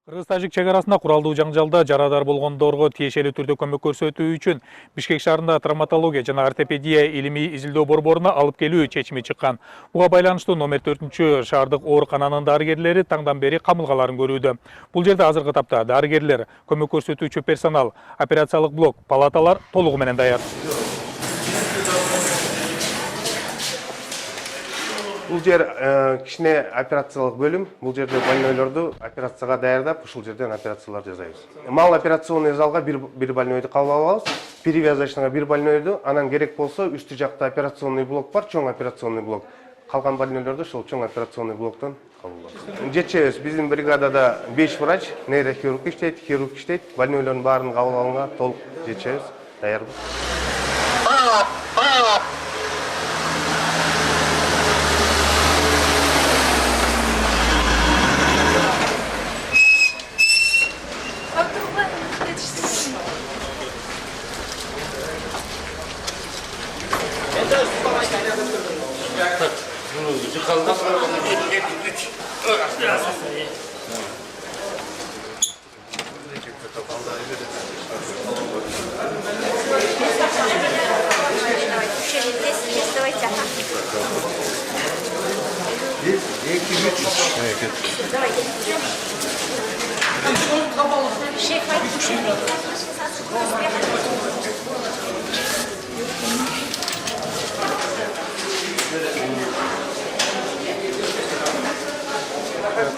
Кыргыз-тажик чегарасында куралдуу жаңжалда жарадар болгондорго тиешелүү түрдө көмөк көрсөтүү үчүн Бишкек шаарында травматология жана ортопедия илимий изилдөө борборуна алып келүү чечими чыккан. Буга байланыштуу номер 4 шаардык оорукананын дарыгерлери таңдан бери камылгаларын көрүүдө. Бул жерде азыркы тапта дарыгерлер, көмөк көрсөтүүчү персонал, операциялык блок, палаталар толугу менен даяр. Бул жер кичине операциялык бөлүм. Бул жерде больнойлорду операцияга даярдап, ушул жерден операциялар жасайбыз. Мал операционный залга бир больнойду кабыл алабыз. Перевязочныйга бир больнойду, анан керек болсо үстү жакта операционный блок бар, чоң операционный блок. Калган больнойлорду ушул чоң операционный блоктон кабыл алабыз. Жетишебиз. Биздин бригадада 5 врач, нейрохирург иштейт, хирург иштейт. Больнойлордун баарын кабыл алганга толук жетишебиз. Даярбыз.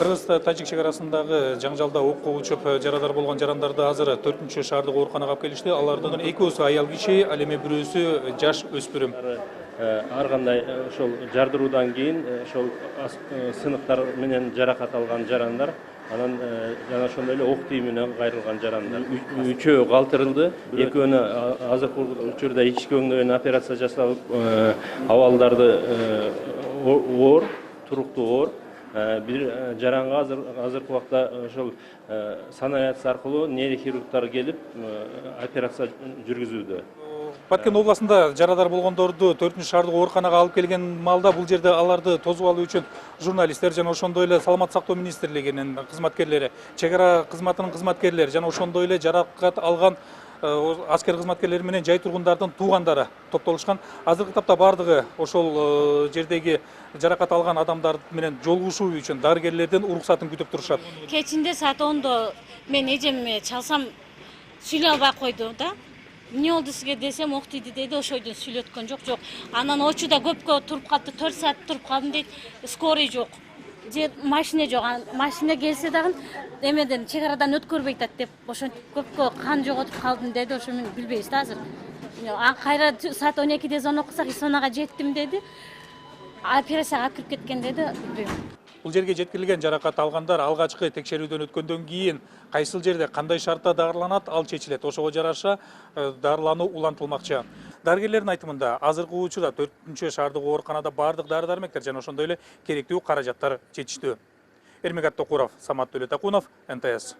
Кыргыз-тажик чегарасындагы жаңжалда окко учуп жарадар болгон жарандарды азыр 4 шаардык ооруканага алып келишти. Алардын экөөсү аял киши, ал эми бирөөсү жаш өспүрүм. Ар кандай ошол жардыруудан кийин ошол сыныктар менен жаракат алган жарандар, анан жана ошондой эле ок тийи менен кайрылган жарандар. Үчөө калтырылды. Экөөнү азыркы учурда ички өңдөн операция жасалып, абалдарды оор, туруктуу оор. Бир жаранга азыркы убакта ошол санавиация аркылуу нейрохирургтар келип операция жүргүзүүдө. Баткен областында жарадар болгондорду 4 шаардык ооруканага алып келген маалда бул жерде аларды тосуп алуу үчүн журналисттер жана ошондой эле саламаттык сактоо министрлигинин кызматкерлери, чегара кызматынын кызматкерлери жана ошондой эле жаракат алган аскер кызматкерлери менен жай тургундардын туугандары топтолушкан. Азыркы тапта бардыгы ошол жердеги жаракат алган адамдар менен жолугушуу үчүн дарыгерлердин уруксатын күтүп турушат. Кечинде саат 10-до мен эжеме чалсам сүйлөй албай койду да. Эмне болду сизге десем, ок тийди деди, ошойдон сүйлөткөн жок. Анан очуда көпкө туруп калды, 4 саат туруп калдым дейт. Скорый жок. Же машина жок. Машина келсе дагы эмеден чегарадан өткөрбөй атат деп, ошентип көпкө кан жоготуп калдым деди. Ошо мен билбейбиз да азыр. Кайра саат 12-де звонок кылсак, Исонага жеттим деди. Операцияга алып кирип кеткен деди, билбейм. Бул жерге жеткирилген жаракат алгандар алгачкы текшерүүдөн өткөндөн кийин кайсыл жерде кандай шартта дарыланат, ал чечилет. Ошого жараша дарылануу улантылмакчы. Дарыгерлердин айтымында азыркы учурда 4 шаардык ооруканада бардык дары-дармектер жана ошондой эле керектүү каражаттар жетиштүү. Эрмек Аттокуров, Самат Төлөтакунов, НТС.